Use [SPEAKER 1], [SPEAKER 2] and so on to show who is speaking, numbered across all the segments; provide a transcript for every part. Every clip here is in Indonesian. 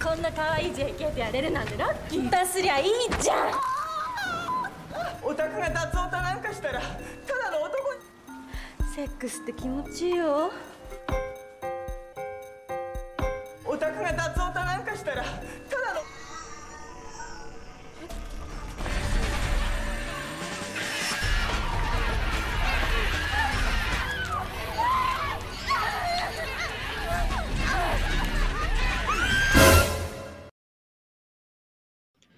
[SPEAKER 1] こんな可愛い JK でやれるなんてラッキーだすりゃいいじゃん。
[SPEAKER 2] オタクが脱オタなんかしたらただの男に。
[SPEAKER 1] セックスって気持ちいいよ。
[SPEAKER 2] オタクが脱オタなんかしたらただの。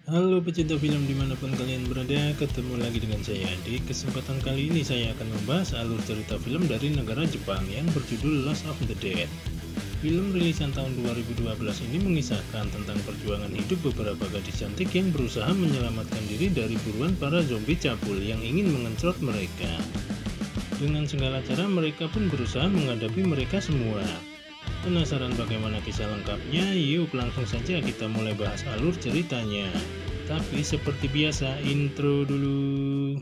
[SPEAKER 3] Halo pecinta film dimanapun kalian berada, ketemu lagi dengan saya. Di kesempatan kali ini saya akan membahas alur cerita film dari negara Jepang yang berjudul Last of the Dead. Film rilisan tahun 2012 ini mengisahkan tentang perjuangan hidup beberapa gadis cantik yang berusaha menyelamatkan diri dari buruan para zombie cabul yang ingin mengencrot mereka. Dengan segala cara mereka pun berusaha menghadapi mereka semua. Penasaran bagaimana kisah lengkapnya? Yuk langsung saja kita mulai bahas alur ceritanya. Tapi seperti biasa, intro dulu.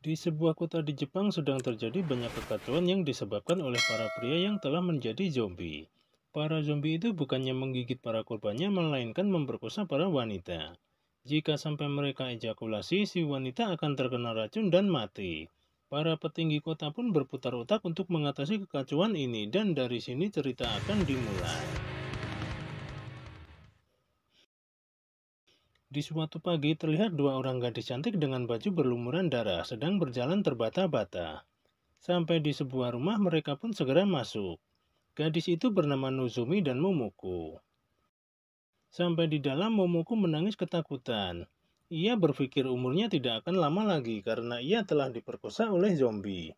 [SPEAKER 3] Di sebuah kota di Jepang sedang terjadi banyak kekacauan yang disebabkan oleh para pria yang telah menjadi zombie. Para zombie itu bukannya menggigit para korbannya, melainkan memperkosa para wanita. Jika sampai mereka ejakulasi, si wanita akan terkena racun dan mati. Para petinggi kota pun berputar otak untuk mengatasi kekacauan ini, dan dari sini cerita akan dimulai. Di suatu pagi terlihat dua orang gadis cantik dengan baju berlumuran darah sedang berjalan terbata-bata. Sampai di sebuah rumah mereka pun segera masuk. Gadis itu bernama Nozomi dan Momoko. Sampai di dalam Momoko menangis ketakutan. Ia berpikir umurnya tidak akan lama lagi karena ia telah diperkosa oleh zombie.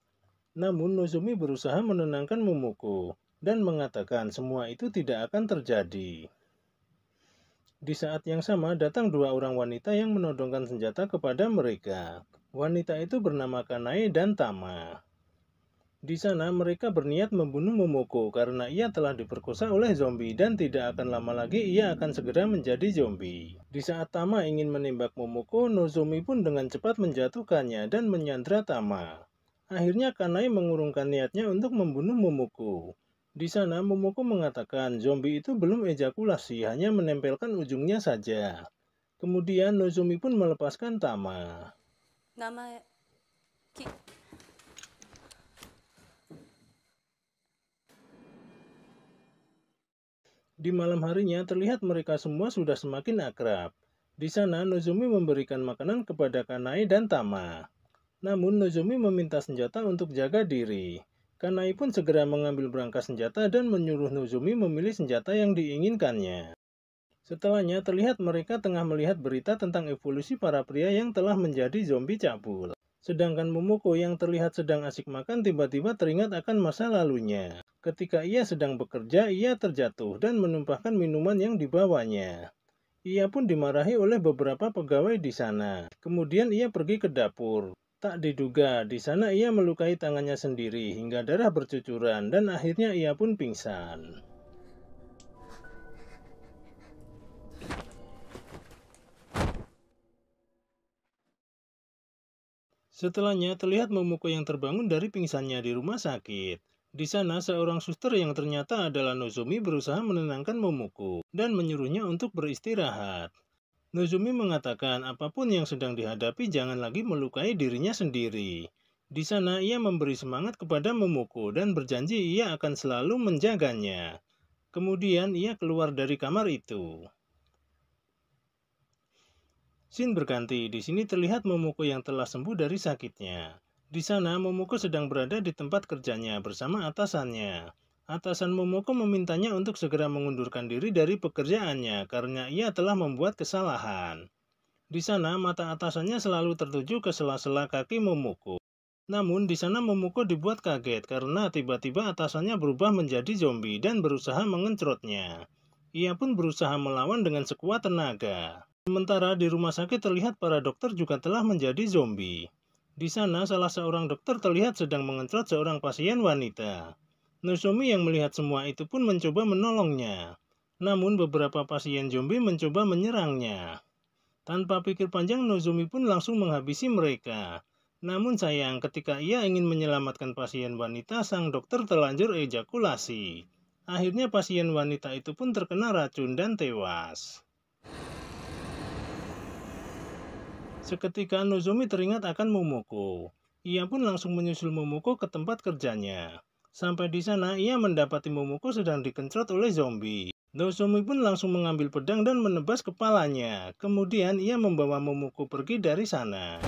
[SPEAKER 3] Namun Nozomi berusaha menenangkan Momoko dan mengatakan semua itu tidak akan terjadi. Di saat yang sama datang dua orang wanita yang menodongkan senjata kepada mereka. Wanita itu bernama Kanae dan Tama. Di sana mereka berniat membunuh Momoko karena ia telah diperkosa oleh zombie dan tidak akan lama lagi ia akan segera menjadi zombie. Di saat Tama ingin menembak Momoko, Nozomi pun dengan cepat menjatuhkannya dan menyandra Tama. Akhirnya Kanae mengurungkan niatnya untuk membunuh Momoko. Di sana Momoko mengatakan zombie itu belum ejakulasi, hanya menempelkan ujungnya saja. Kemudian Nozomi pun melepaskan Tama. Di malam harinya terlihat mereka semua sudah semakin akrab. Di sana Nozomi memberikan makanan kepada Kanae dan Tama. Namun Nozomi meminta senjata untuk jaga diri. Kanae pun segera mengambil berangkas senjata dan menyuruh Nozomi memilih senjata yang diinginkannya. Setelahnya terlihat mereka tengah melihat berita tentang evolusi para pria yang telah menjadi zombie cabul. Sedangkan Momoko yang terlihat sedang asik makan tiba-tiba teringat akan masa lalunya. Ketika ia sedang bekerja, ia terjatuh dan menumpahkan minuman yang dibawanya. Ia pun dimarahi oleh beberapa pegawai di sana. Kemudian ia pergi ke dapur. Tak diduga, di sana ia melukai tangannya sendiri hingga darah bercucuran dan akhirnya ia pun pingsan. Setelahnya terlihat Momoko yang terbangun dari pingsannya di rumah sakit. Di sana seorang suster yang ternyata adalah Nozomi berusaha menenangkan Momoko dan menyuruhnya untuk beristirahat. Nozomi mengatakan apapun yang sedang dihadapi jangan lagi melukai dirinya sendiri. Di sana ia memberi semangat kepada Momoko dan berjanji ia akan selalu menjaganya. Kemudian ia keluar dari kamar itu. Scene berganti, di sini terlihat Momoko yang telah sembuh dari sakitnya. Di sana Momoko sedang berada di tempat kerjanya bersama atasannya. Atasan Momoko memintanya untuk segera mengundurkan diri dari pekerjaannya karena ia telah membuat kesalahan. Di sana mata atasannya selalu tertuju ke sela-sela kaki Momoko. Namun di sana Momoko dibuat kaget karena tiba-tiba atasannya berubah menjadi zombie dan berusaha mengencrotnya. Ia pun berusaha melawan dengan sekuat tenaga. Sementara di rumah sakit terlihat para dokter juga telah menjadi zombie. Di sana salah seorang dokter terlihat sedang mengencrot seorang pasien wanita. Nozomi yang melihat semua itu pun mencoba menolongnya. Namun beberapa pasien zombie mencoba menyerangnya. Tanpa pikir panjang, Nozomi pun langsung menghabisi mereka. Namun sayang, ketika ia ingin menyelamatkan pasien wanita, sang dokter terlanjur ejakulasi. Akhirnya pasien wanita itu pun terkena racun dan tewas. Seketika Nozomi teringat akan Momoko. Ia pun langsung menyusul Momoko ke tempat kerjanya. Sampai di sana ia mendapati Momoko sedang dikencrot oleh zombie. Nozomi pun langsung mengambil pedang dan menebas kepalanya. Kemudian ia membawa Momoko pergi dari sana.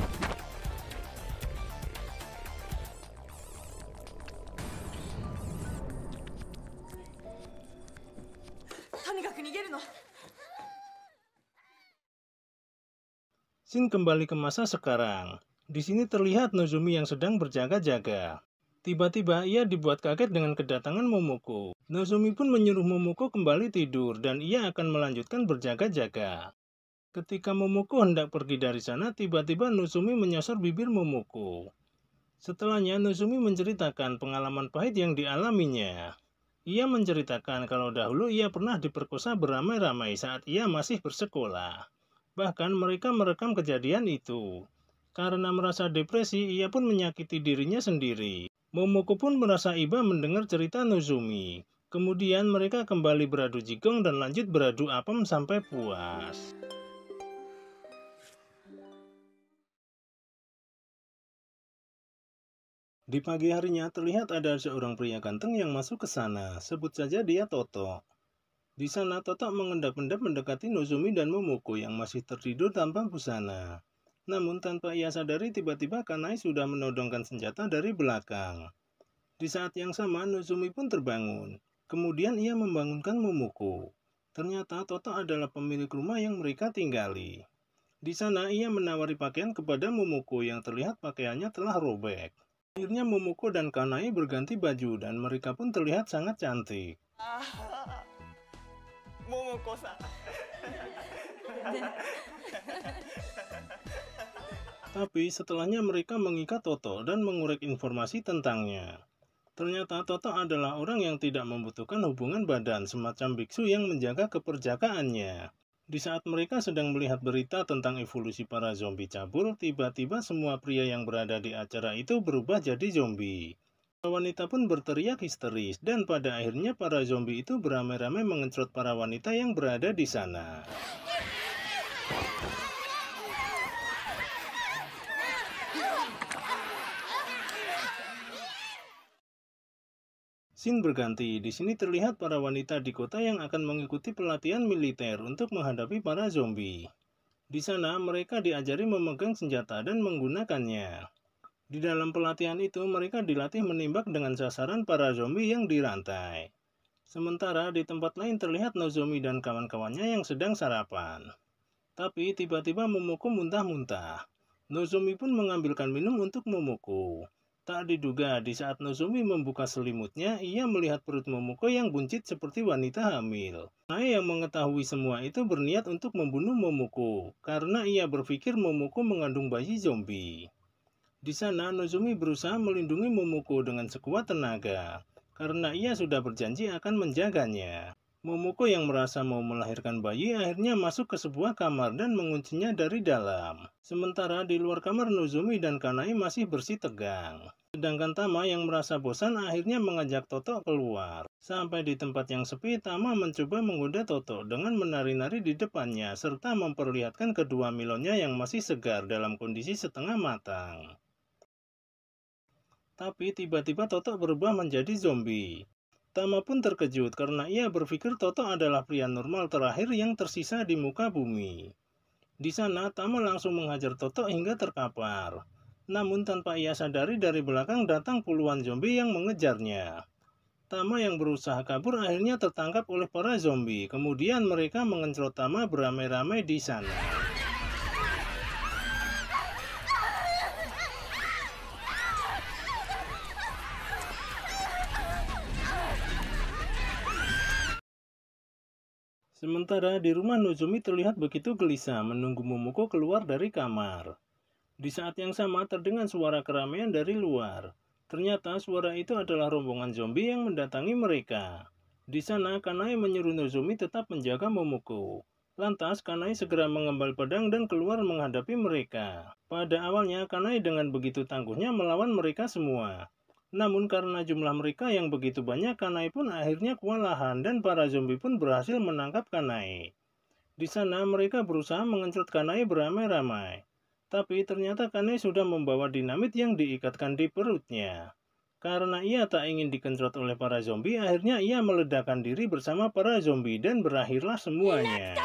[SPEAKER 3] Scene kembali ke masa sekarang. Di sini terlihat Nozomi yang sedang berjaga-jaga. Tiba-tiba ia dibuat kaget dengan kedatangan Momoko. Nozomi pun menyuruh Momoko kembali tidur dan ia akan melanjutkan berjaga-jaga. Ketika Momoko hendak pergi dari sana, tiba-tiba Nozomi menyosor bibir Momoko. Setelahnya Nozomi menceritakan pengalaman pahit yang dialaminya. Ia menceritakan kalau dahulu ia pernah diperkosa beramai-ramai saat ia masih bersekolah. Bahkan mereka merekam kejadian itu. Karena merasa depresi, ia pun menyakiti dirinya sendiri. Momoko pun merasa iba mendengar cerita Nozomi. Kemudian mereka kembali beradu jigong dan lanjut beradu apem sampai puas. Di pagi harinya terlihat ada seorang pria ganteng yang masuk ke sana. Sebut saja dia Toto. Di sana Toto mengendap-endap mendekati Nozomi dan Momoko yang masih tertidur tanpa busana. Namun tanpa ia sadari tiba-tiba Kanai sudah menodongkan senjata dari belakang. Di saat yang sama Nozomi pun terbangun. Kemudian ia membangunkan Momoko. Ternyata Toto adalah pemilik rumah yang mereka tinggali. Di sana ia menawari pakaian kepada Momoko yang terlihat pakaiannya telah robek. Akhirnya Momoko dan Kanai berganti baju dan mereka pun terlihat sangat cantik.
[SPEAKER 2] Momoko-san.
[SPEAKER 3] Tapi setelahnya mereka mengikat Toto dan mengorek informasi tentangnya. Ternyata Toto adalah orang yang tidak membutuhkan hubungan badan, semacam biksu yang menjaga keperjakaannya. Di saat mereka sedang melihat berita tentang evolusi para zombie cabul, tiba-tiba semua pria yang berada di acara itu berubah jadi zombie. Wanita pun berteriak histeris, dan pada akhirnya para zombie itu beramai-ramai mengencrot para wanita yang berada di sana. Scene berganti. Di sini terlihat para wanita di kota yang akan mengikuti pelatihan militer untuk menghadapi para zombie. Di sana mereka diajari memegang senjata dan menggunakannya. Di dalam pelatihan itu mereka dilatih menembak dengan sasaran para zombie yang dirantai. Sementara di tempat lain terlihat Nozomi dan kawan-kawannya yang sedang sarapan. Tapi tiba-tiba Momoko muntah-muntah. Nozomi pun mengambilkan minum untuk Momoko. Tak diduga di saat Nozomi membuka selimutnya, ia melihat perut Momoko yang buncit seperti wanita hamil. Kanai yang mengetahui semua itu berniat untuk membunuh Momoko, karena ia berpikir Momoko mengandung bayi zombie. Di sana Nozomi berusaha melindungi Momoko dengan sekuat tenaga, karena ia sudah berjanji akan menjaganya. Momoko yang merasa mau melahirkan bayi akhirnya masuk ke sebuah kamar dan menguncinya dari dalam. Sementara di luar kamar Nozomi dan Kanai masih bersih tegang. Sedangkan Tama yang merasa bosan akhirnya mengajak Toto keluar. Sampai di tempat yang sepi, Tama mencoba menggoda Toto dengan menari-nari di depannya serta memperlihatkan kedua milonnya yang masih segar dalam kondisi setengah matang. Tapi tiba-tiba Toto berubah menjadi zombie. Tama pun terkejut karena ia berpikir Toto adalah pria normal terakhir yang tersisa di muka bumi. Di sana Tama langsung menghajar Toto hingga terkapar. Namun tanpa ia sadari dari belakang datang puluhan zombie yang mengejarnya. Tama yang berusaha kabur akhirnya tertangkap oleh para zombie. Kemudian mereka mengencrot Tama beramai-ramai di sana. Sementara di rumah Nozomi terlihat begitu gelisah menunggu Momoko keluar dari kamar. Di saat yang sama terdengar suara keramaian dari luar. Ternyata suara itu adalah rombongan zombie yang mendatangi mereka. Di sana Kanai menyuruh Nozomi tetap menjaga Momoko. Lantas Kanai segera mengemban pedang dan keluar menghadapi mereka. Pada awalnya Kanai dengan begitu tangguhnya melawan mereka semua. Namun karena jumlah mereka yang begitu banyak, Kanai pun akhirnya kewalahan dan para zombie pun berhasil menangkap Kanai. Di sana mereka berusaha mengencot Kanai beramai-ramai. Tapi ternyata Kanai sudah membawa dinamit yang diikatkan di perutnya. Karena ia tak ingin dikencot oleh para zombie, akhirnya ia meledakkan diri bersama para zombie dan berakhirlah semuanya.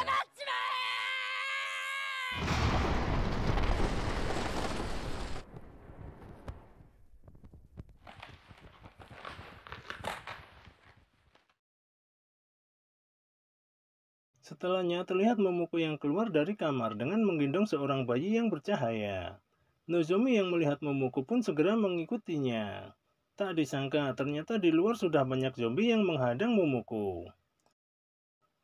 [SPEAKER 3] Setelahnya terlihat Momoko yang keluar dari kamar dengan menggendong seorang bayi yang bercahaya. Nozomi yang melihat Momoko pun segera mengikutinya. Tak disangka ternyata di luar sudah banyak zombie yang menghadang Momoko.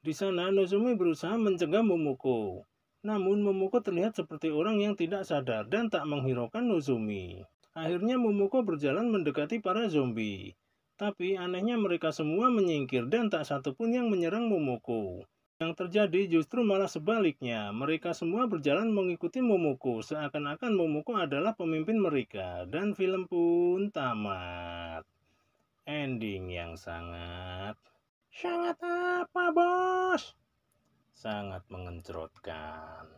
[SPEAKER 3] Di sana Nozomi berusaha mencegah Momoko. Namun Momoko terlihat seperti orang yang tidak sadar dan tak menghiraukan Nozomi. Akhirnya Momoko berjalan mendekati para zombie. Tapi anehnya mereka semua menyingkir dan tak satu pun yang menyerang Momoko. Yang terjadi justru malah sebaliknya, mereka semua berjalan mengikuti Momoko, seakan-akan Momoko adalah pemimpin mereka, dan film pun tamat. Ending yang sangat apa bos? Sangat mengencrotkan.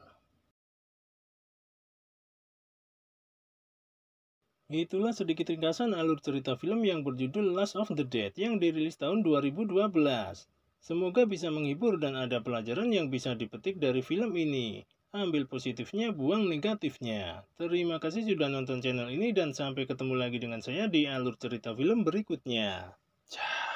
[SPEAKER 3] Itulah sedikit ringkasan alur cerita film yang berjudul Last of the Dead yang dirilis tahun 2012. Semoga bisa menghibur dan ada pelajaran yang bisa dipetik dari film ini. Ambil positifnya, buang negatifnya. Terima kasih sudah nonton channel ini dan sampai ketemu lagi dengan saya di alur cerita film berikutnya. Ciao.